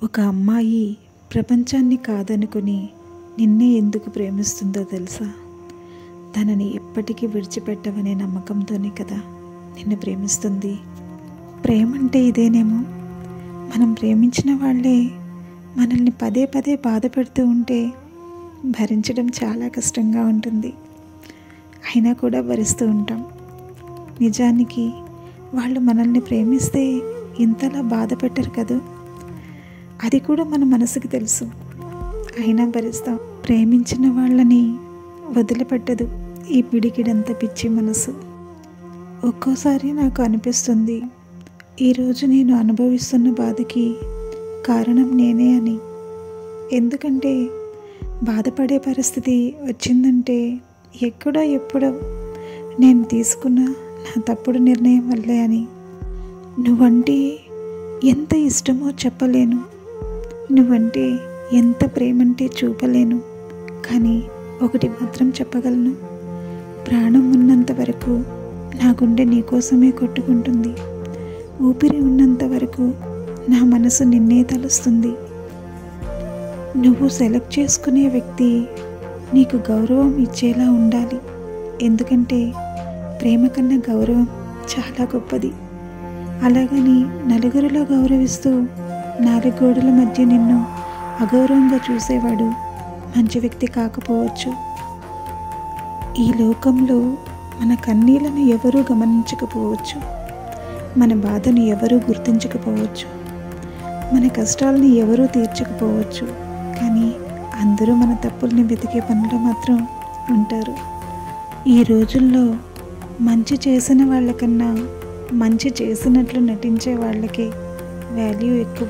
ఒక అమ్మాయి ప్రపంచాన్ని కాదనుకుని నిన్నే ఎందుకు ప్రేమిస్తుందో తెలుసా? తనని ఎప్పటికీ విడిచిపెట్టవనే నమ్మకంతోనే కదా నిన్ను ప్రేమిస్తుంది. ప్రేమ అంటే ఇదేనేమో. మనం ప్రేమించిన వాళ్ళే మనల్ని పదే పదే బాధ పెడుతూ ఉంటే భరించడం చాలా కష్టంగా ఉంటుంది. అయినా కూడా భరిస్తూ ఉంటాం. నిజానికి వాళ్ళు మనల్ని ప్రేమిస్తే ఇంతలా బాధ పెట్టరు కదూ. అది కూడా మన మనసుకి తెలుసు. అయినా భరిస్తాం. ప్రేమించిన వాళ్ళని వదిలిపెట్టదు ఈ పిడికిడంత పిచ్చి మనసు. ఒక్కోసారి నాకు అనిపిస్తుంది, ఈరోజు నేను అనుభవిస్తున్న బాధకి కారణం నేనే అని. ఎందుకంటే బాధపడే పరిస్థితి వచ్చిందంటే ఎక్కడో ఎప్పుడో నేను తీసుకున్న నా తప్పుడు నిర్ణయం వల్లే అని. నువ్వంటే ఎంత ఇష్టమో చెప్పలేను, నువ్వంటే ఎంత ప్రేమంటే చూపలేను. కానీ ఒకటి మాత్రం చెప్పగలను, ప్రాణం ఉన్నంత వరకు నా గుండె నీకోసమే కొట్టుకుంటుంది. ఊపిరి ఉన్నంత వరకు నా మనసు నిన్నే తలుస్తుంది. నువ్వు సెలెక్ట్ చేసుకునే వ్యక్తి నీకు గౌరవం ఇచ్చేలా ఉండాలి. ఎందుకంటే ప్రేమ కన్నా గౌరవం చాలా గొప్పది. అలాగని నలుగురిలో గౌరవిస్తూ నాలుగు గోడల మధ్య నిన్ను అగౌరవంగా చూసేవాడు మంచి వ్యక్తి కాకపోవచ్చు. ఈ లోకంలో మన కన్నీళ్లను ఎవరూ గమనించకపోవచ్చు, మన బాధను ఎవరూ గుర్తించకపోవచ్చు, మన కష్టాలను ఎవరూ తీర్చకపోవచ్చు. కానీ అందరూ మన తప్పుల్ని వెతికే పనిలో మాత్రం ఉంటారు. ఈ రోజుల్లో మంచి చేసిన వాళ్ళకన్నా మంచి చేసినట్లు నటించే వాళ్ళకే వాల్యూ ఎక్కువ.